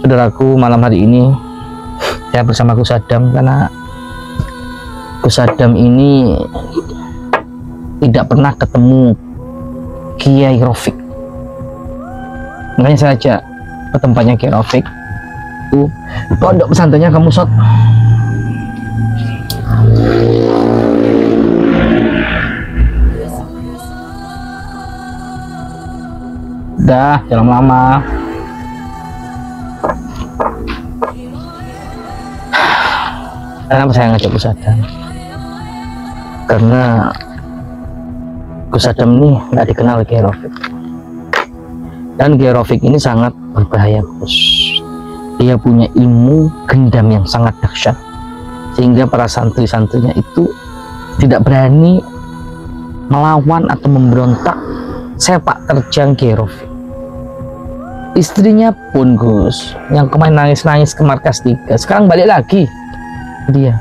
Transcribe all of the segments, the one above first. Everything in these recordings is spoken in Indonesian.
Saudaraku, malam hari ini saya bersama Gus Adam karena Gus Adam ini tidak pernah ketemu Kiai Rafiq. Makanya saya ajak ke tempatnya Kiai Rafiq, itu pondok pesantrennya kamu Sot. Dah, jangan lama. Kenapa saya ngajak Gus Adam? Karena Gus Adam ini nggak dikenal Kiai Rafiq, dan Kiai Rafiq ini sangat berbahaya, Gus. Dia punya ilmu gendam yang sangat dahsyat, sehingga para santri-santrinya itu tidak berani melawan atau memberontak sepak terjang Kiai Rafiq. Istrinya pun, Gus, yang kemarin nangis-nangis ke markas 3, sekarang balik lagi. Dia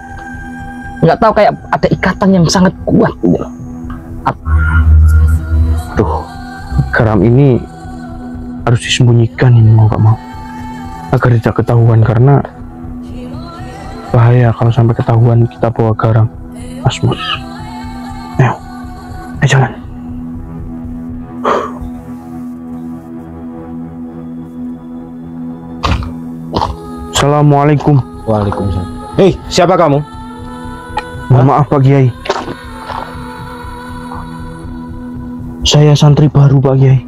nggak tahu, kayak ada ikatan yang sangat kuat gitu loh. Tuh, garam ini harus disembunyikan, ini mau gak mau, agar tidak ketahuan, karena bahaya kalau sampai ketahuan kita bawa garam. Asmus, ayo jalan. Assalamualaikum. Waalaikumsalam. Hei, siapa kamu? Mohon maaf Pak Kiai, saya santri baru Pak Kiai.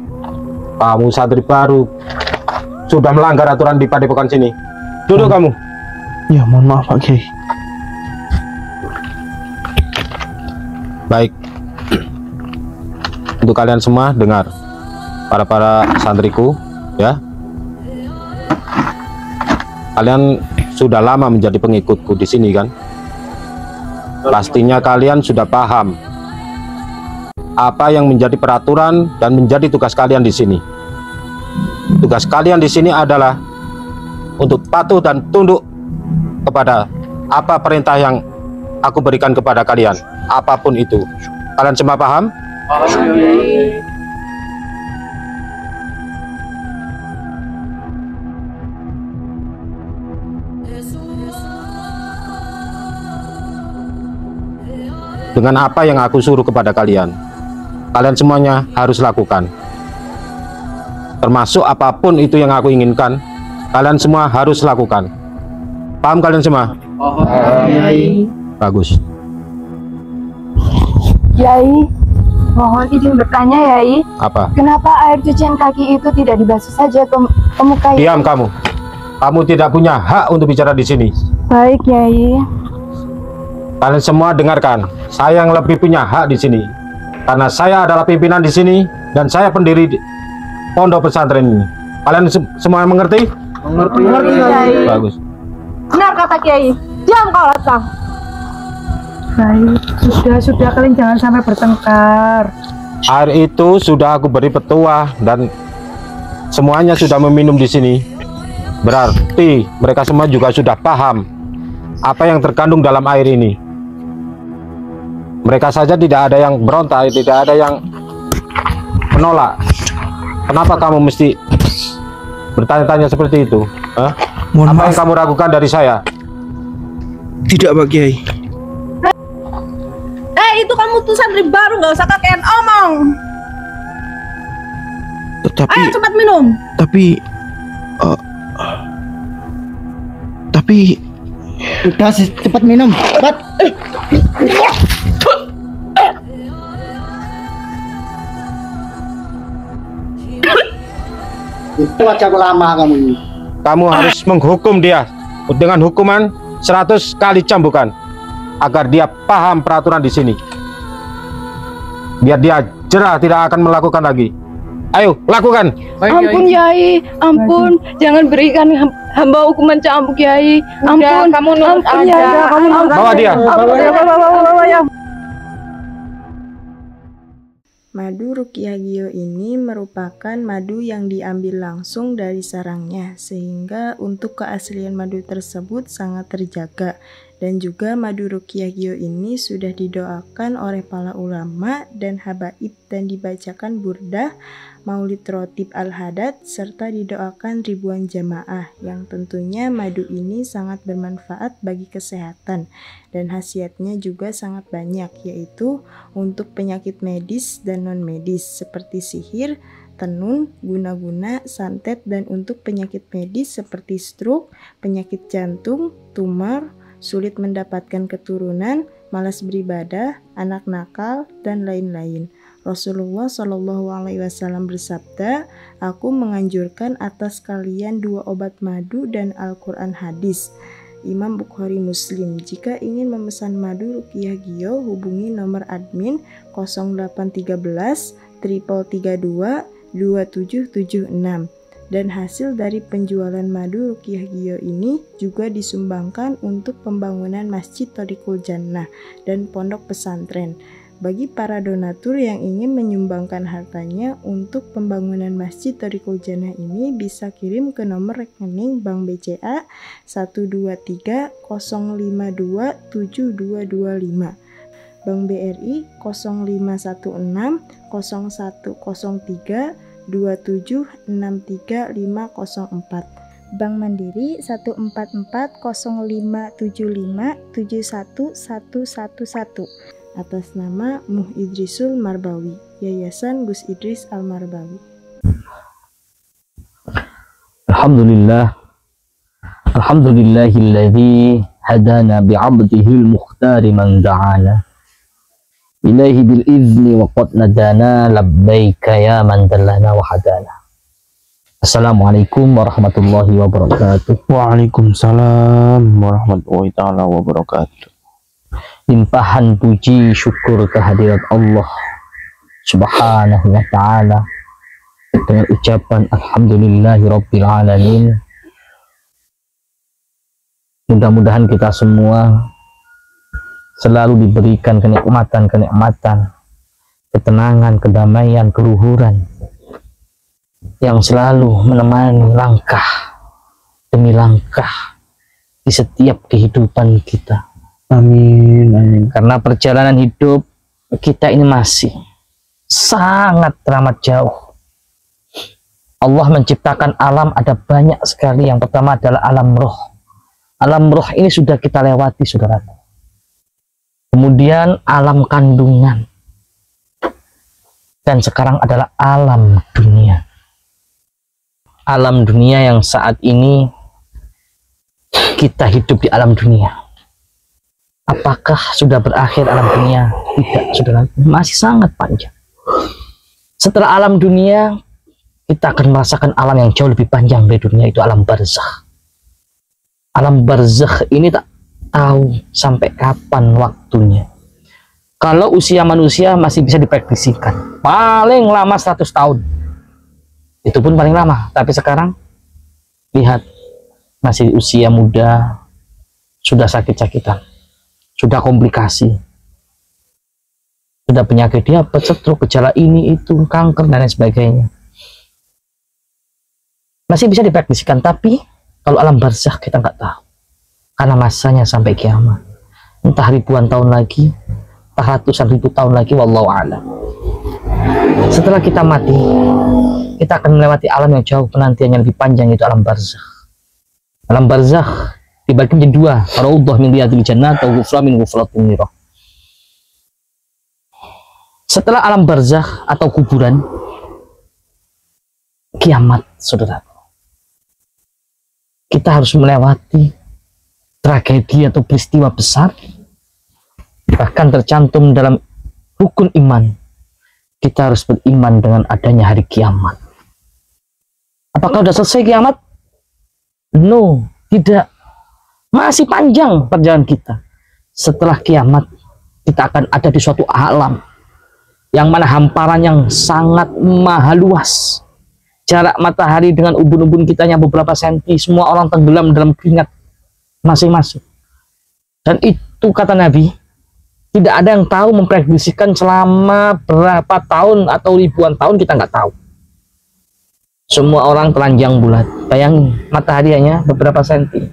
Kamu santri baru, sudah melanggar aturan di padepokan sini. Duduk kamu. Ya, mohon maaf Pak Kiai. Baik. Untuk kalian semua dengar, para santriku, ya. Kalian sudah lama menjadi pengikutku di sini kan? Pastinya kalian sudah paham apa yang menjadi peraturan dan menjadi tugas kalian di sini. Tugas kalian di sini adalah untuk patuh dan tunduk kepada apa perintah yang aku berikan kepada kalian, apapun itu. Kalian semua paham? Dengan apa yang aku suruh kepada kalian, kalian semuanya harus lakukan. Termasuk apapun itu yang aku inginkan, kalian semua harus lakukan. Paham kalian semua? Bagus. Yai, mohon izin bertanya, Yai. Apa? Kenapa air cucian kaki itu tidak dibasuh saja ke muka? Diam kamu. Kamu tidak punya hak untuk bicara di sini. Baik, Yai. Kalian semua dengarkan. Saya yang lebih punya hak di sini, karena saya adalah pimpinan di sini dan saya pendiri pondok pesantren ini. Kalian semua mengerti? Mengerti, Yai. Bagus. Benar kata Kiai. Diam kau, Latang. Baik, sudah kalian jangan sampai bertengkar. Air itu sudah aku beri petua dan semuanya sudah meminum di sini. Berarti mereka semua juga sudah paham apa yang terkandung dalam air ini. Mereka saja tidak ada yang berontak, tidak ada yang menolak. Kenapa kamu mesti bertanya-tanya seperti itu? Hah? Mohon Apa maaf. yang kamu ragukan dari saya? Tidak Pak Kiai. Itu kamu tuh santri baru, nggak usah kakean omong. Tetapi Ayo cepat minum. Tapi Udah cepat minum, cepat. Itu aja lama kamu ini. Kamu harus menghukum dia dengan hukuman 100 kali cambukan agar dia paham peraturan di sini. Biar dia jerah, tidak akan melakukan lagi. Ayo, lakukan. Ampun, Yai. Ampun. Jangan berikan hamba hukuman cambuk, Yai. Ampun. Kamu nurut aja. Bawa dia. Madu Ruqyah Gio ini merupakan madu yang diambil langsung dari sarangnya, sehingga untuk keaslian madu tersebut sangat terjaga Dan juga madu ruqyah Gio ini sudah didoakan oleh para ulama dan habaib dan dibacakan burdah, maulid rotib al-hadad, serta didoakan ribuan jamaah, yang tentunya madu ini sangat bermanfaat bagi kesehatan dan khasiatnya juga sangat banyak, yaitu untuk penyakit medis dan non-medis seperti sihir, tenun, guna-guna, santet, dan untuk penyakit medis seperti stroke, penyakit jantung, tumor, sulit mendapatkan keturunan, malas beribadah, anak nakal, dan lain-lain. Rasulullah Shallallahu Alaihi Wasallam bersabda, "Aku menganjurkan atas kalian 2 obat madu dan Al-Quran hadis." Imam Bukhari Muslim. Jika ingin memesan madu ruqyah Gio, hubungi nomor admin 0813 332 2776. Dan hasil dari penjualan madu ruqyah Gio ini juga disumbangkan untuk pembangunan Masjid Thoriqul Jannah dan pondok pesantren. Bagi para donatur yang ingin menyumbangkan hartanya untuk pembangunan Masjid Thoriqul Jannah ini bisa kirim ke nomor rekening Bank BCA 123 052 7225, Bank BRI 0516 0103 2763504, Bank Mandiri 1440575711111, atas nama Muh Idrisul Marbawi, Yayasan Gus Idris Al Marbawi. Alhamdulillah, alhamdulillahilladzi hadana bi'abdihil mukhtari man da'ana ilaihi bil izni wa qad nadana labbaika ya man dallana wa hadana. Assalamualaikum warahmatullahi wabarakatuh. Waalaikumsalam warahmatullahi taala wabarakatuh. Limpahan puji syukur kehadirat Allah Subhanahu wa ta'ala dengan ucapan alhamdulillahi rabbil alamin. Mudah-mudahan kita semua selalu diberikan kenikmatan, ketenangan, kedamaian, keluhuran yang selalu menemani langkah demi langkah di setiap kehidupan kita. Amin, amin. Karena perjalanan hidup kita ini masih sangat teramat jauh. Allah menciptakan alam ada banyak sekali. Yang pertama adalah alam roh. Alam roh ini sudah kita lewati, saudaraku. Kemudian alam kandungan, dan sekarang adalah alam dunia. Alam dunia yang saat ini kita hidup di alam dunia. Apakah sudah berakhir alam dunia? Tidak, saudara. Masih sangat panjang. Setelah alam dunia, kita akan merasakan alam yang jauh lebih panjang dari dunia, itu alam barzakh. Alam barzakh ini tak tahu sampai kapan waktunya. Kalau usia manusia masih bisa diprediksikan, paling lama 100 tahun. Itu pun paling lama. Tapi sekarang lihat, masih usia muda sudah sakit-sakitan, sudah komplikasi, sudah penyakit diabetes, stroke, gejala ini itu, kanker dan lain sebagainya. Masih bisa diprediksikan, tapi kalau alam barzakh kita nggak tahu. Karena masanya sampai kiamat, entah ribuan tahun lagi, entah ratusan ribu tahun lagi, wallahu a'lam. Setelah kita mati, kita akan melewati alam yang jauh penantiannya lebih panjang, itu alam barzakh. Alam barzakh dibagi menjadi 2, raudhah min riyadil jannah atau ghufran min ghufratin nirah. Setelah alam barzakh atau kuburan, kiamat, saudara. Kita harus melewati tragedi atau peristiwa besar, bahkan tercantum dalam rukun iman. Kita harus beriman dengan adanya hari kiamat. Apakah sudah selesai kiamat? No, tidak. Masih panjang perjalanan kita. Setelah kiamat, kita akan ada di suatu alam yang mana hamparan yang sangat maha luas. Jarak matahari dengan ubun-ubun kitanya beberapa senti, semua orang tenggelam dalam keringat masing-masing. Dan itu kata Nabi, tidak ada yang tahu memprediksikan selama berapa tahun atau ribuan tahun, kita nggak tahu. Semua orang telanjang bulat. Bayangin, matahari hanya beberapa senti.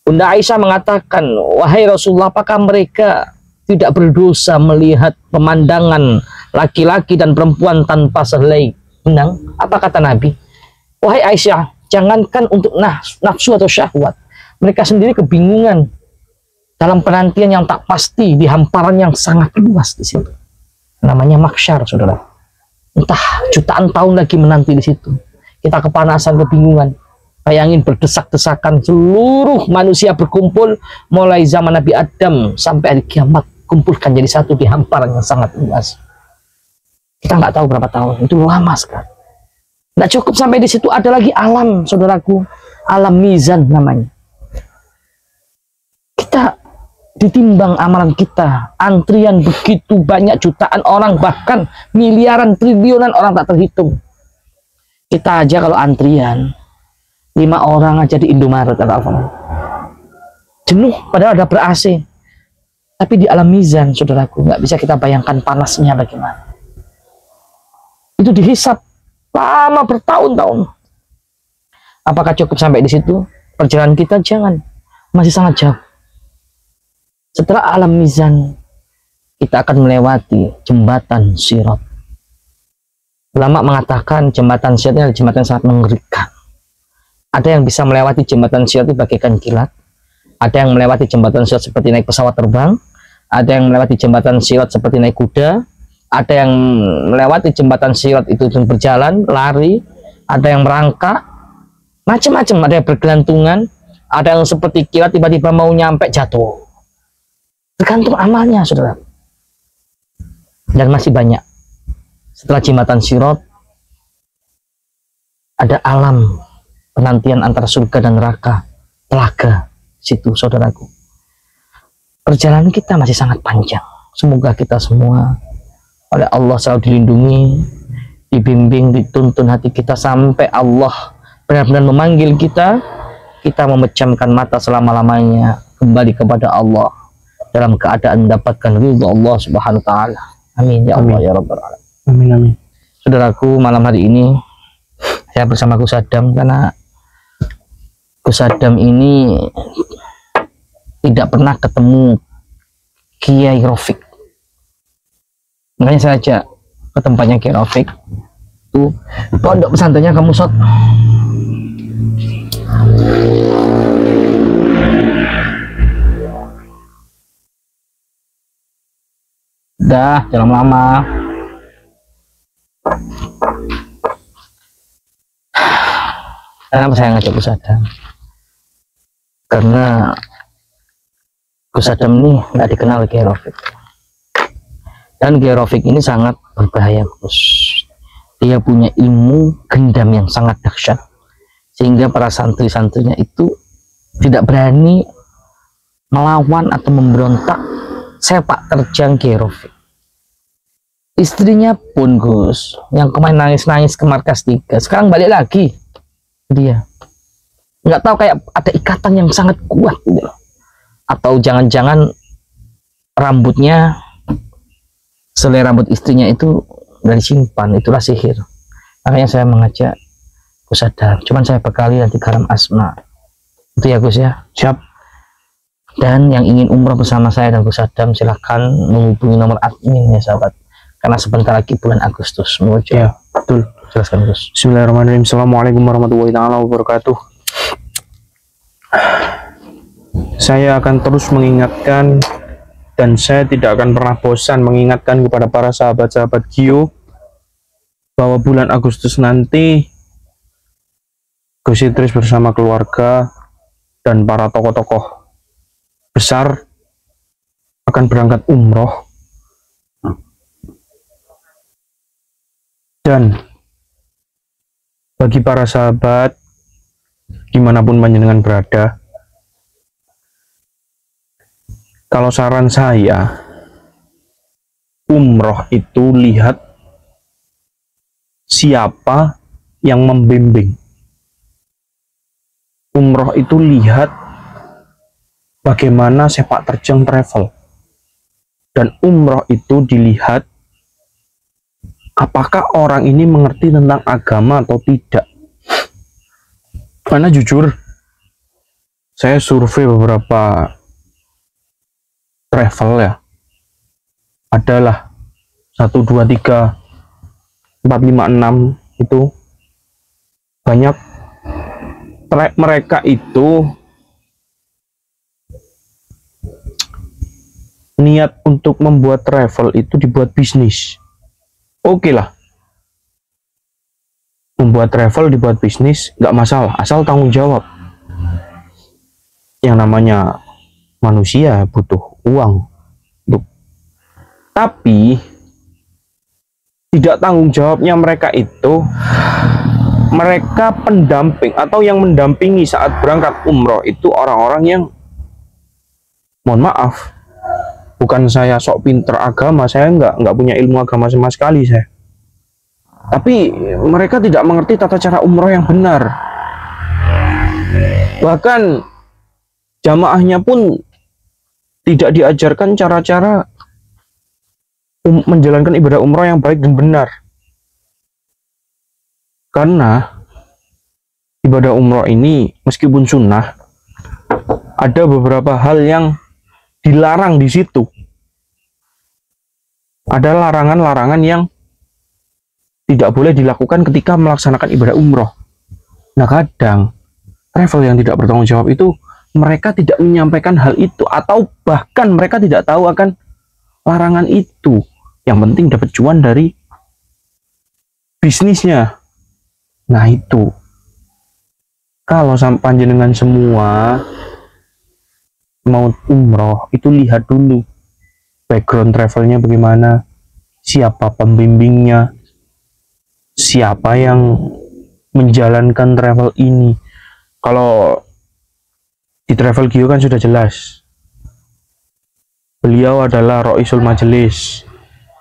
Bunda Aisyah mengatakan, wahai Rasulullah, apakah mereka tidak berdosa melihat pemandangan laki-laki dan perempuan tanpa sehelai benang? Apa kata Nabi? Wahai Aisyah, jangankan untuk nafsu atau syahwat, mereka sendiri kebingungan dalam penantian yang tak pasti di hamparan yang sangat luas di situ. Namanya mahsyar, saudara. Entah jutaan tahun lagi menanti di situ. Kita kepanasan, kebingungan. Bayangin berdesak-desakan seluruh manusia berkumpul mulai zaman Nabi Adam sampai hari kiamat, kumpulkan jadi satu di hamparan yang sangat luas. Kita nggak tahu berapa tahun, itu lama sekali. Nggak cukup sampai di situ, ada lagi alam, saudaraku, alam mizan namanya. Kita ditimbang amalan kita, antrian begitu banyak, jutaan orang, bahkan miliaran, triliunan orang tak terhitung. Kita aja kalau antrian 5 orang aja di Indomaret atau Alfamart, jenuh padahal ada ber-AC. Tapi di alam mizan, saudaraku, nggak bisa kita bayangkan panasnya bagaimana. Itu dihisap lama bertahun-tahun. Apakah cukup sampai di situ? Perjalanan kita jangan, masih sangat jauh. Setelah alam mizan, kita akan melewati jembatan Sirat. Ulama mengatakan jembatan Sirat ini adalah jembatan yang sangat mengerikan. Ada yang bisa melewati jembatan Sirat itu bagaikan kilat. Ada yang melewati jembatan Sirat seperti naik pesawat terbang. Ada yang melewati jembatan Sirat seperti naik kuda. Ada yang melewati jembatan Sirat itu berjalan, lari. Ada yang merangkak. Macam-macam. Ada yang bergelantungan. Ada yang seperti kilat tiba-tiba mau nyampe jatuh. Tergantung amalnya, saudara. Dan masih banyak. Setelah jembatan Sirat, ada alam penantian antara surga dan neraka, telaga situ, saudaraku. Perjalanan kita masih sangat panjang. Semoga kita semua oleh Allah selalu dilindungi, dibimbing, dituntun hati kita sampai Allah benar-benar memanggil kita, kita memejamkan mata selama-lamanya kembali kepada Allah dalam keadaan mendapatkan ridho Allah Subhanahu wa taala. Amin ya Allah ya rabbal alamin. Amin amin. Saudaraku, malam hari ini saya bersama Gus Adam, karena Gus Adam ini tidak pernah ketemu Kiai Rofik. Makanya saya ajak ke tempatnya Kiai Rofik. Tuh, pondok pesantrennya kamu Sot. Dah, jangan lama. Kenapa saya ngajak Gus Adam? Karena Gus Adam ini nggak dikenal Kiai Rofik, dan Kiai Rofik ini sangat berbahaya, Gus. Dia punya ilmu gendam yang sangat dahsyat, sehingga para santri-santrinya itu tidak berani melawan atau memberontak sepak terjang Kiai Rofik. Istrinya pun, Gus, yang kemarin nangis-nangis ke markas 3, sekarang balik lagi. Dia nggak tahu, kayak ada ikatan yang sangat kuat gitu. Atau jangan-jangan rambutnya, selai rambut istrinya itu dari simpan, itulah sihir. Makanya saya mengajak Gus Adam, cuman saya bekali nanti garam asma itu ya Gus ya. Siap. Dan yang ingin umroh bersama saya dan Gus Adam, silahkan menghubungi nomor admin ya sahabat, karena sebentar lagi bulan Agustus menuju. Ya betul. Jelaskan Gus. Bismillahirrahmanirrahim. Assalamualaikum warahmatullahi wabarakatuh. Saya akan terus mengingatkan, dan saya tidak akan pernah bosan mengingatkan kepada para sahabat-sahabat Gio bahwa bulan Agustus nanti Gus Idris bersama keluarga dan para tokoh-tokoh besar akan berangkat umroh. Dan bagi para sahabat dimanapun panjenengan berada, kalau saran saya, umroh itu lihat siapa yang membimbing. Umroh itu lihat bagaimana sepak terjang travel. Dan umroh itu dilihat apakah orang ini mengerti tentang agama atau tidak. Karena jujur, saya survei beberapa travel ya, adalah 1, 2, 3, 4, 5, 6 itu banyak mereka itu niat untuk membuat travel itu dibuat bisnis. Oke lah, membuat travel dibuat bisnis nggak masalah, asal tanggung jawab. Yang namanya manusia butuh uang. Tapi tidak tanggung jawabnya mereka itu, mereka pendamping atau yang mendampingi saat berangkat umroh itu orang-orang yang, mohon maaf, bukan saya sok pinter agama, saya nggak punya ilmu agama sama sekali saya. Tapi mereka tidak mengerti tata cara umroh yang benar. Bahkan jamaahnya pun tidak diajarkan cara-cara menjalankan ibadah umroh yang baik dan benar. Karena ibadah umroh ini meskipun sunnah, ada beberapa hal yang dilarang di situ. Ada larangan-larangan yang tidak boleh dilakukan ketika melaksanakan ibadah umroh. Nah, kadang travel yang tidak bertanggung jawab itu, mereka tidak menyampaikan hal itu, atau bahkan mereka tidak tahu akan larangan itu. Yang penting dapat cuan dari bisnisnya. Nah, itu kalau sampai panjenengan semua mau umroh itu lihat dulu background travelnya bagaimana, siapa pembimbingnya, siapa yang menjalankan travel ini. Kalau di Travel Gio kan sudah jelas, beliau adalah Roisul Majelis,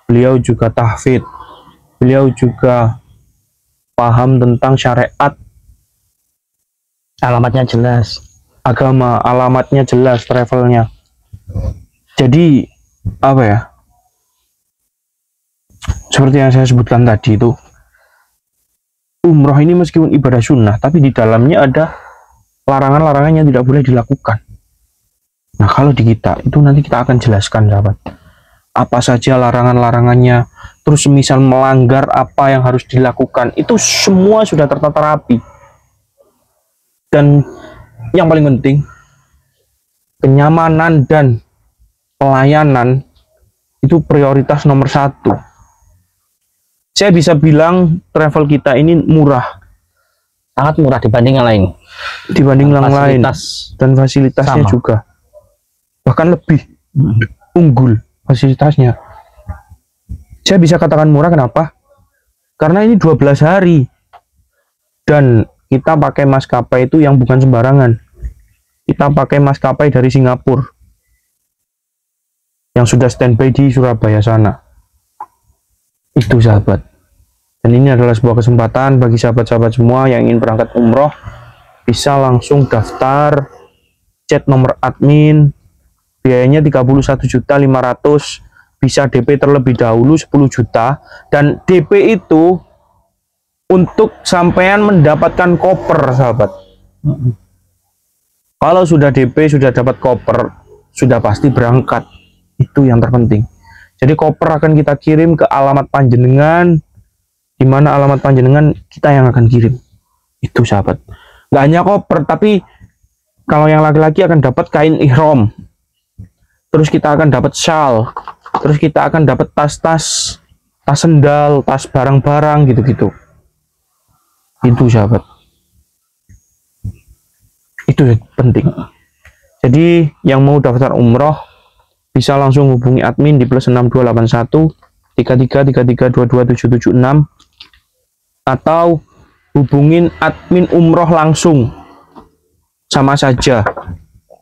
beliau juga tahfidz, beliau juga paham tentang syariat, Alamatnya jelas. agama, alamatnya jelas, travelnya. Jadi apa ya, seperti yang saya sebutkan tadi itu, umroh ini meskipun ibadah sunnah, tapi di dalamnya ada larangan-larangan yang tidak boleh dilakukan. Nah, kalau di kita itu nanti kita akan jelaskan, sahabat, apa saja larangan-larangannya, terus semisal melanggar apa yang harus dilakukan, itu semua sudah tertata rapi. Dan yang paling penting, kenyamanan dan pelayanan itu prioritas nomor 1. Saya bisa bilang travel kita ini murah, Sangat murah dibanding yang lain. dibanding yang lain, Fasilitas dan fasilitasnya sama. juga bahkan lebih unggul fasilitasnya. Saya bisa katakan murah, kenapa? Karena ini 12 hari dan kita pakai maskapai itu yang bukan sembarangan. Kita pakai maskapai dari Singapura yang sudah standby di Surabaya sana. Itu, sahabat. Dan ini adalah sebuah kesempatan bagi sahabat-sahabat semua yang ingin berangkat umroh, bisa langsung daftar, chat nomor admin, biayanya 31.500.000, bisa DP terlebih dahulu 10 juta, dan DP itu untuk sampean mendapatkan koper, sahabat. Kalau sudah DP, sudah dapat koper, sudah pasti berangkat. Itu yang terpenting. Jadi koper akan kita kirim ke alamat panjenengan, di mana alamat panjenengan kita yang akan kirim. Itu, sahabat. Nggak hanya koper, tapi kalau yang laki-laki akan dapat kain ihram, terus kita akan dapat shawl, terus kita akan dapat tas sendal, tas barang-barang gitu-gitu. Itu, sahabat. Itu penting. Jadi yang mau daftar umroh bisa langsung hubungi admin di +6281 3333227776, atau hubungin admin umroh langsung, sama saja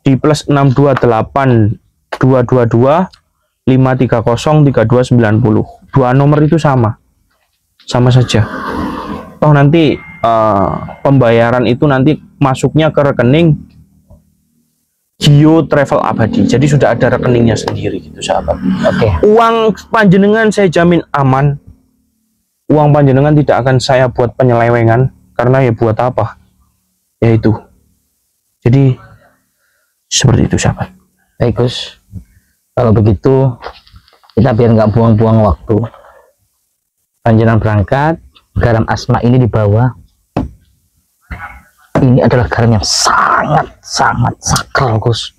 di +628 222 530 3290. Dua nomor itu sama saja. Toh nanti pembayaran itu nanti masuknya ke rekening Gio Travel Abadi. Jadi sudah ada rekeningnya sendiri gitu, sahabat. Oke. Uang panjenengan saya jamin aman. Uang panjenengan tidak akan saya buat penyelewengan, karena ya buat apa? Ya itu. Jadi Seperti itu sahabat. Baik Gus, kalau begitu kita biar nggak buang-buang waktu, panjenengan berangkat. Garam Asma ini dibawa. Ini adalah garam yang sangat sakral Gus.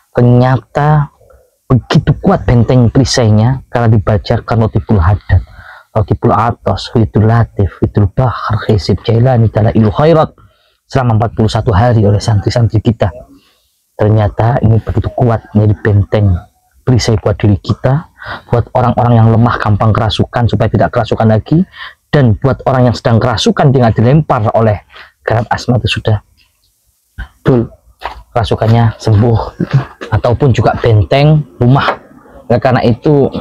Ternyata begitu kuat benteng perisainya karena dibacakan Latiful Haddad, Latiful Atas, Wiridul Latif, Wiridul Bahar, Hizib Jailani, Dalailul Khairat selama 41 hari oleh santri-santri kita. Ternyata ini begitu kuat menjadi benteng perisai buat diri kita, buat orang-orang yang lemah gampang kerasukan supaya tidak kerasukan lagi, dan buat orang yang sedang kerasukan tinggal dilempar oleh garam Asma itu sudah betul kerasukannya sembuh, ataupun juga benteng rumah. Nah, karena itu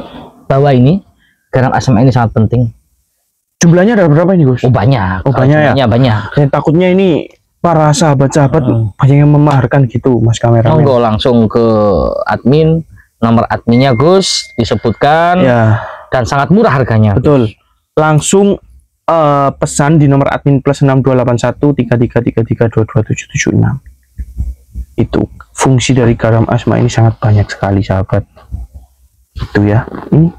bahwa ini garam Asma ini sangat penting. Jumlahnya ada berapa ini Gus? Oh banyak. Oh banyak ya? Banyak. Saya takutnya ini para sahabat-sahabat banyak yang memaharkan gitu Mas kameramen. Monggo langsung ke admin, nomor adminnya Gus disebutkan ya, dan sangat murah harganya. Betul. Langsung pesan di nomor admin plus 62813333222776. Itu fungsi dari garam Asma ini sangat banyak sekali sahabat. Itu ya. Ini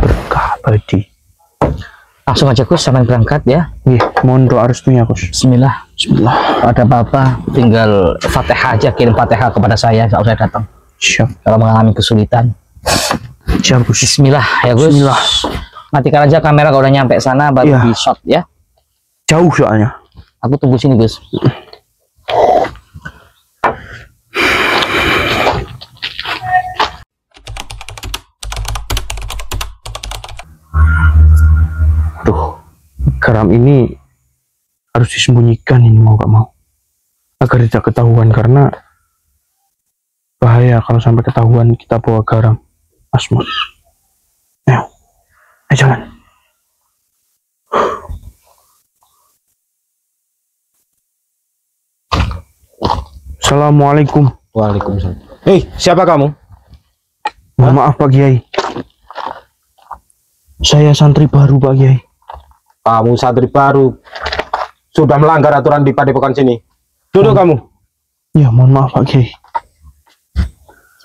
berkah abadi. Langsung aja Gus, sampai berangkat ya. Mohon doa restunya Gus. Bismillah. Ada apa-apa tinggal Fatihah aja, kirim Fatihah kepada saya saat saya datang. Siap. Kalau mengalami kesulitan. Siap Gus. Bismillah ya Gus. Bismillah. Matikan aja kamera kalau udah nyampe sana baru di shot ya. Jauh soalnya. Aku tunggu sini Gus. Tuh, garam ini harus disembunyikan ini mau gak mau, agar tidak ketahuan, karena bahaya kalau sampai ketahuan kita bawa garam Asma. Ayo, jalan. Assalamualaikum. Waalaikumsalam. Siapa kamu? Mohon maaf Pak Kiai, saya santri baru Pak Kiai. Kamu santri baru, sudah melanggar aturan di padepokan sini. Duduk kamu. Ya mohon maaf Pak Kiai.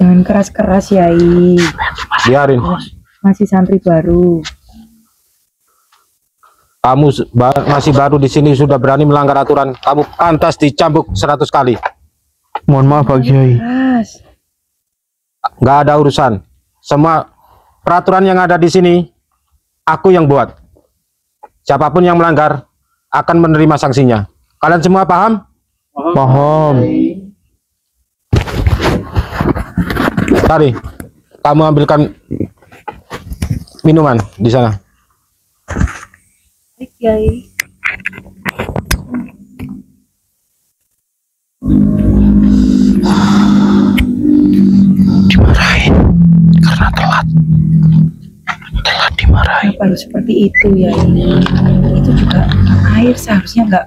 Jangan keras-keras Yai. Biarin. Masih santri baru. Kamu masih baru di sini sudah berani melanggar aturan. Kamu pantas dicambuk 100 kali. Mohon maaf Pak Kiai. Nggak ada urusan. Semua peraturan yang ada di sini aku yang buat. Siapapun yang melanggar akan menerima sanksinya. Kalian semua paham? Paham. Tari, kamu ambilkan minuman di sana. Yai. Dimarahin karena telat dimarahin. Kenapa harus seperti itu ya? Itu juga air seharusnya nggak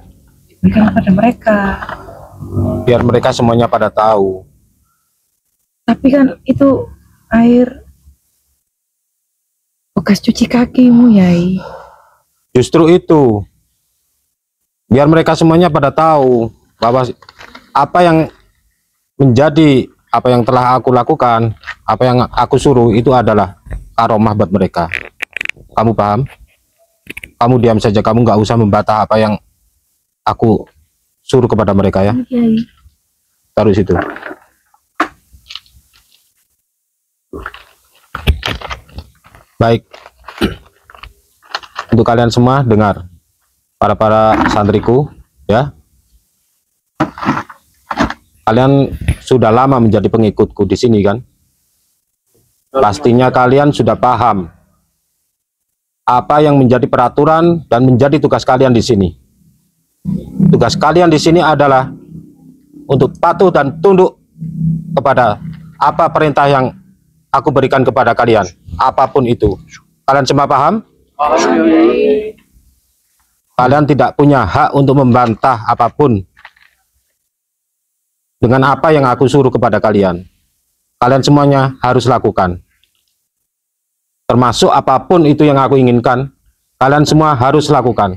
diberikan kepada mereka. Biar mereka semuanya pada tahu. Tapi kan itu air bekas cuci kakimu Yai. Justru itu, biar mereka semuanya pada tahu bahwa apa yang menjadi, apa yang telah aku lakukan, apa yang aku suruh itu adalah karomah buat mereka. Kamu paham? Kamu diam saja, kamu nggak usah membantah apa yang aku suruh kepada mereka ya. Yai. Taruh situ. Baik. Untuk kalian semua dengar, para santriku ya. Kalian sudah lama menjadi pengikutku di sini kan? Pastinya kalian sudah paham apa yang menjadi peraturan dan menjadi tugas kalian di sini. Tugas kalian di sini adalah untuk patuh dan tunduk kepada apa perintah yang aku berikan kepada kalian, apapun itu. Kalian semua paham? Kalian tidak punya hak untuk membantah apapun dengan apa yang aku suruh kepada kalian. Kalian semuanya harus lakukan. Termasuk apapun itu yang aku inginkan, kalian semua harus lakukan.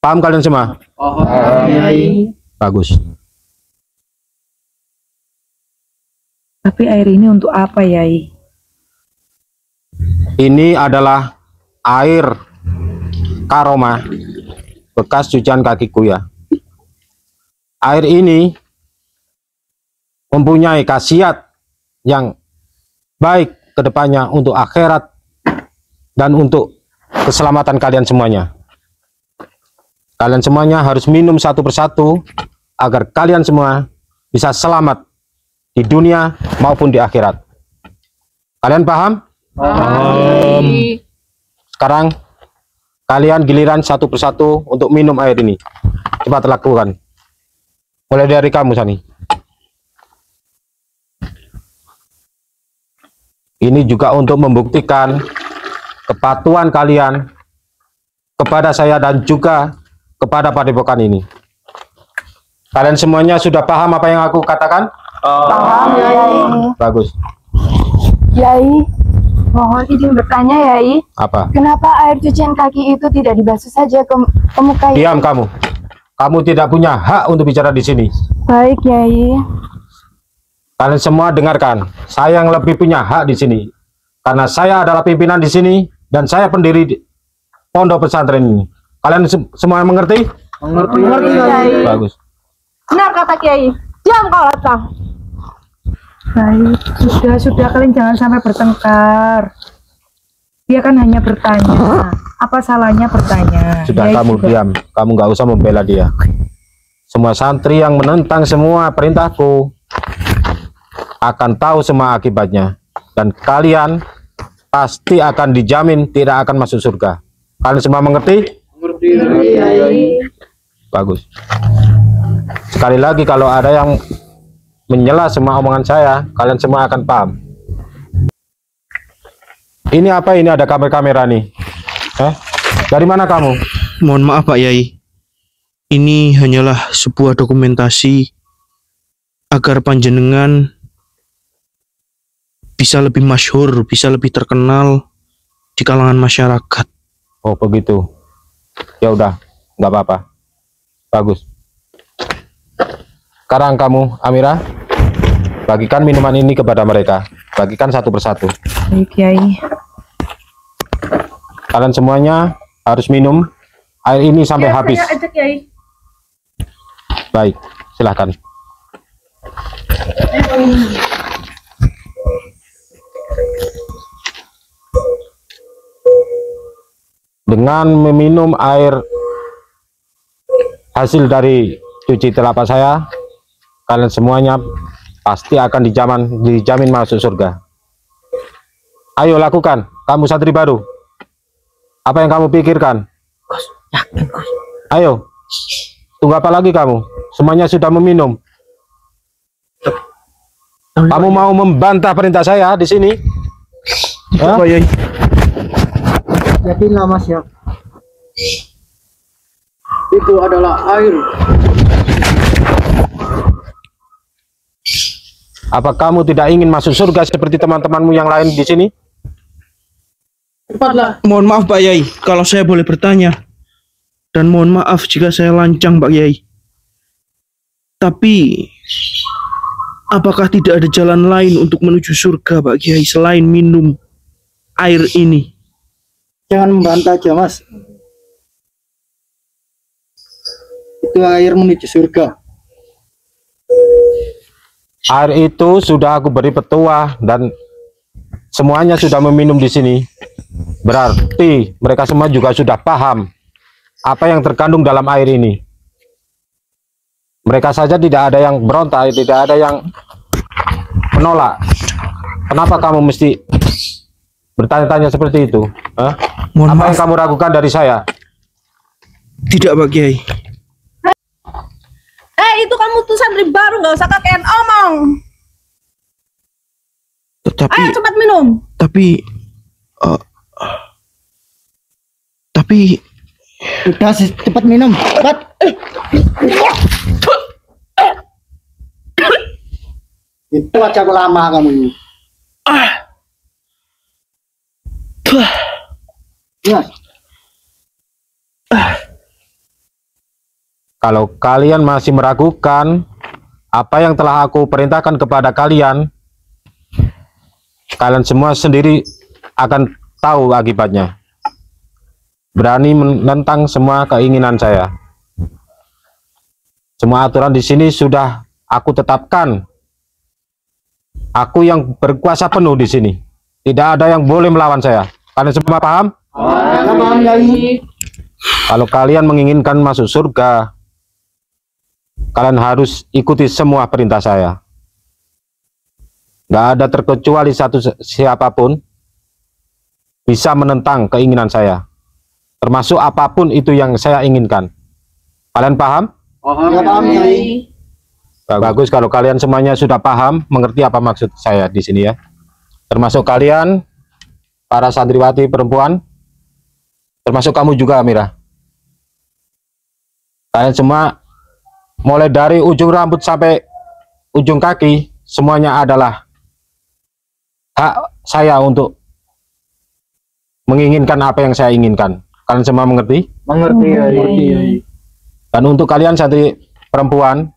Paham kalian semua? Bagus. Tapi air ini untuk apa, Yai? Ini adalah air karoma bekas cucian kakiku ya. Air ini mempunyai khasiat yang baik ke depannya untuk akhirat dan untuk keselamatan kalian semuanya. Kalian semuanya harus minum satu persatu agar kalian semua bisa selamat di dunia maupun di akhirat. Kalian paham? Paham. Sekarang kalian giliran satu persatu untuk minum air ini. Cepat lakukan. Mulai dari kamu, Sani. Ini juga untuk membuktikan kepatuhan kalian kepada saya dan juga kepada padepokan ini. Kalian semuanya sudah paham apa yang aku katakan? Paham, Yai. Bagus. Yai, mohon izin bertanya, Yai. Apa? Kenapa air cucian kaki itu tidak dibasuh saja ke muka? Diam kamu. Kamu tidak punya hak untuk bicara di sini. Baik, Yai. Kalian semua dengarkan. Saya yang lebih punya hak di sini. Karena saya adalah pimpinan di sini dan saya pendiri pondok pesantren ini. Kalian semua mengerti? Mengerti, Yai. Bagus. Benar kata Kiai. Diam kau, Latang. Baik, sudah kalian jangan sampai bertengkar. Dia kan hanya bertanya. Apa salahnya bertanya? Sudah, Yai kamu juga- diam. Kamu nggak usah membela dia. Semua santri yang menentang semua perintahku akan tahu semua akibatnya. Dan kalian pasti akan dijamin tidak akan masuk surga. Kalian semua mengerti? Bagus. Sekali lagi kalau ada yang menyela semua omongan saya, kalian semua akan paham. Ini apa ini, ada kamera nih? Dari mana kamu? Mohon maaf Pak Yai. Ini hanyalah sebuah dokumentasi agar panjenengan bisa lebih masyhur, bisa lebih terkenal di kalangan masyarakat. Oh begitu. Ya udah, nggak apa-apa. Bagus. Sekarang kamu, Amira, bagikan minuman ini kepada mereka. Bagikan satu persatu. Baik, Yai. Kalian semuanya harus minum air ini sampai habis. Ajak, Yai. Baik, silahkan. Dengan meminum air hasil dari cuci telapak saya, kalian semuanya pasti akan dijamin masuk surga. Ayo lakukan, kamu santri baru. Apa yang kamu pikirkan? Ayo, tunggu apa lagi kamu? Semuanya sudah meminum. Kamu mau membantah perintah saya di sini? Hah? Pak Yai. Yakinlah Mas ya. Itu adalah air. Apa kamu tidak ingin masuk surga seperti teman-temanmu yang lain di sini? Cepatlah. Mohon maaf Pak Yai, kalau saya boleh bertanya. Dan mohon maaf jika saya lancang Pak Yai. Tapi apakah tidak ada jalan lain untuk menuju surga Pak Yai selain minum air ini? Jangan membantah aja Mas. Itu air menuju surga. Air itu sudah aku beri petua dan semuanya sudah meminum di sini. Berarti mereka semua juga sudah paham apa yang terkandung dalam air ini. Mereka saja tidak ada yang berontak, tidak ada yang menolak. Kenapa kamu mesti bertanya-tanya seperti itu? Hah? Mohon Apa maaf. yang kamu ragukan dari saya? Tidak Pak Yai. Itu kamu tuh santri baru, nggak usah kakean omong. Tetapi Ayo cepat minum. tapi Udah cepat minum. Cepat. Itu aja lama kamu ini. Ya. Kalau kalian masih meragukan apa yang telah aku perintahkan kepada kalian, kalian semua sendiri akan tahu akibatnya. Berani menentang semua keinginan saya. Semua aturan di sini sudah aku tetapkan. Aku yang berkuasa penuh di sini. Tidak ada yang boleh melawan saya. Kalian semua paham? Paham, Yai. Kalau kalian menginginkan masuk surga, kalian harus ikuti semua perintah saya. Gak ada terkecuali siapapun bisa menentang keinginan saya, termasuk apapun itu yang saya inginkan. Kalian paham? Paham, Yai. Bagus kalau kalian semuanya sudah paham, mengerti apa maksud saya di sini ya. Termasuk kalian, para santriwati perempuan, termasuk kamu juga, Amira. Kalian semua, mulai dari ujung rambut sampai ujung kaki, semuanya adalah hak saya untuk menginginkan apa yang saya inginkan. Kalian semua mengerti? Mengerti, Yai. Dan untuk kalian santri perempuan,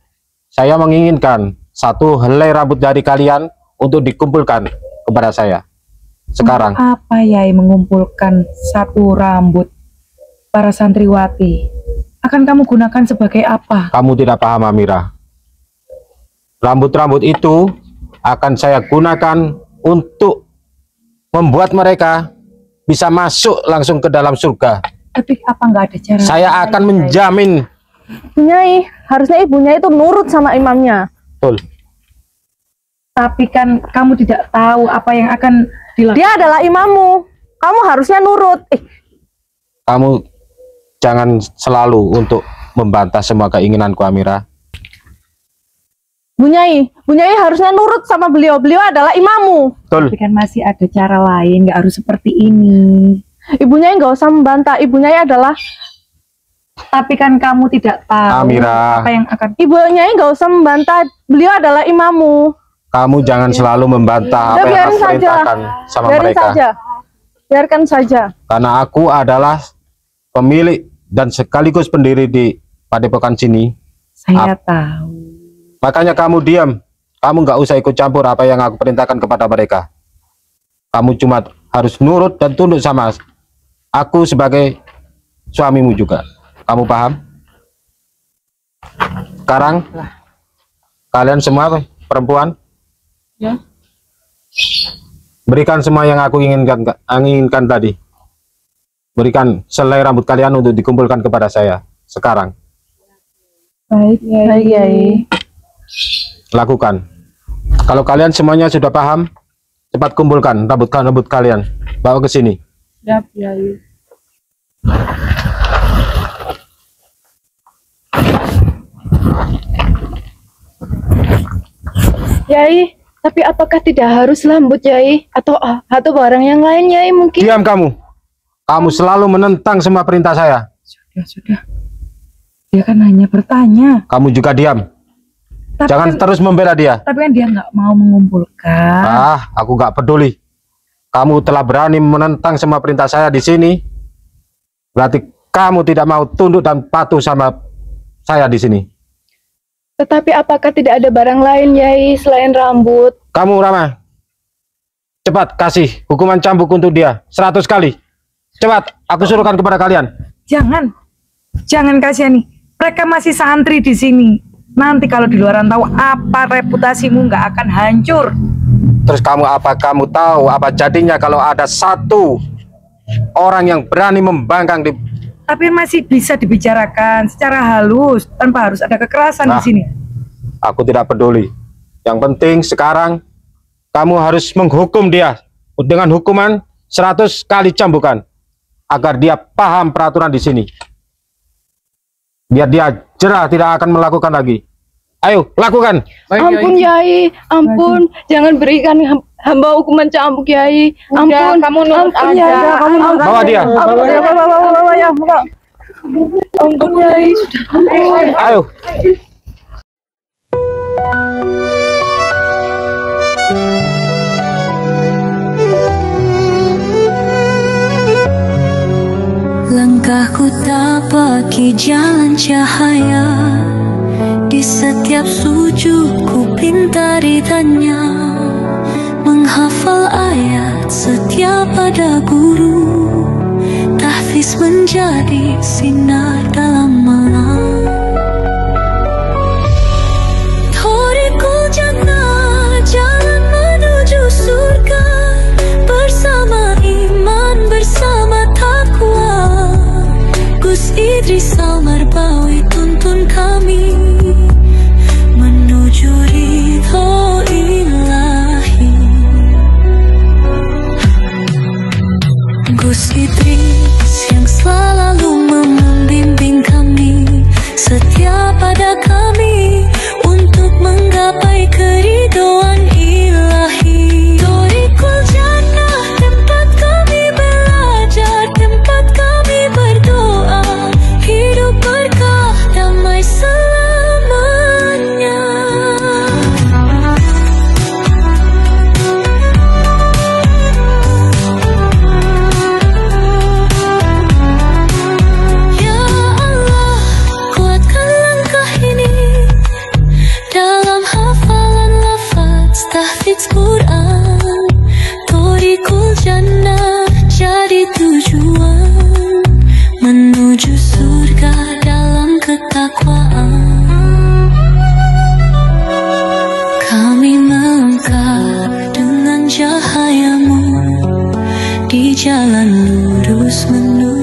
saya menginginkan satu helai rambut dari kalian untuk dikumpulkan kepada saya sekarang. Apa Yai mengumpulkan satu rambut para santriwati? Akan kamu gunakan sebagai apa? Kamu tidak paham, Amira. Rambut-rambut itu akan saya gunakan untuk membuat mereka bisa masuk langsung ke dalam surga. Tapi apa nggak ada cara? Saya akan menjamin. Nyai, harusnya ibunya itu nurut sama imamnya. Betul. Tapi kan kamu tidak tahu apa yang akan dilakukan. Dia adalah imammu. Kamu harusnya nurut. Kamu jangan selalu untuk membantah semua keinginanku, Amira. Bu Nyai harusnya nurut sama beliau. Beliau adalah imammu. Betul. Tapi kan masih ada cara lain, nggak harus seperti ini. Ibu Nyai nggak usah membantah. Ibu Nyai adalah. Tapi kan kamu tidak tahu Amira, apa yang akan. Ibu Nyai nggak usah membantah. Beliau adalah imammu. kamu jangan selalu membantah apa yang aku perintahkan sama mereka. Biarkan saja. Karena aku adalah pemilik dan sekaligus pendiri di Padepokan sini. Saya tahu. Makanya kamu diam. Kamu nggak usah ikut campur apa yang aku perintahkan kepada mereka. Kamu cuma harus nurut dan tunduk sama aku sebagai suamimu juga. Kamu paham? Sekarang kalian semua perempuan, Ya. berikan semua yang aku inginkan tadi. Berikan selai rambut kalian untuk dikumpulkan kepada saya sekarang. Baik, Baik, Yai. Lakukan. Kalau kalian semuanya sudah paham, cepat kumpulkan rambut kalian, bawa ke sini. Siap, Yai. Yai, tapi apakah tidak harus rambut, Yai? Atau barang yang lain, Yai, mungkin? Diam kamu. Kamu selalu menentang semua perintah saya. Sudah. Dia kan hanya bertanya. Kamu juga diam. Tapi Jangan kan, terus membela dia. tapi kan dia nggak mau mengumpulkan. Aku nggak peduli. Kamu telah berani menentang semua perintah saya di sini. Berarti kamu tidak mau tunduk dan patuh sama saya di sini. Tetapi apakah tidak ada barang lain, Yai, selain rambut? Kamu Rama, cepat kasih hukuman cambuk untuk dia 100 kali. Cepat, aku suruhkan kepada kalian. Jangan kasihani. Mereka masih santri di sini. Nanti kalau di luaran tahu apa reputasimu nggak akan hancur. Terus kamu tahu apa jadinya kalau ada satu orang yang berani membangkang di... Tapi masih bisa dibicarakan secara halus tanpa harus ada kekerasan di sini. Aku tidak peduli. Yang penting sekarang kamu harus menghukum dia dengan hukuman 100 kali cambukan agar dia paham peraturan di sini. Biar dia jerah, tidak akan melakukan lagi. Ayo, lakukan. Ampun, Yai, ampun. Jangan berikan hamba hukuman cambuk, Yai. Ampun, kamu nurut aja. Ya, kamu nurut Bawa dia. Ampun, Yai, sudah. Ayo. Langkahku Ku tak bagi jalan cahaya, di setiap sujud ku pinta ridhanya, menghafal ayat setiap pada guru, tahfiz menjadi sinar dalam malam. Thorikul jannah, jalan menuju surga, bersama iman, bersama takwa. Gus Idris Almarbawi tuntun kami menuju ridho ilahi. Gus Idris yang selalu membimbing kami, setia pada kami untuk menggapai keridhoan ilahi. Thorikul jannah, tempat kami belajar, tempat kami berdoa, hidup berkah damai selamanya. Ya Allah, kuatkan langkah ini dalam hafalan lafaz tahfiz Quran. Thorikul jannah jadi tujuan menuju surga dalam ketakwaan. Kami melangkah dengan cahayamu di jalan lurus menuju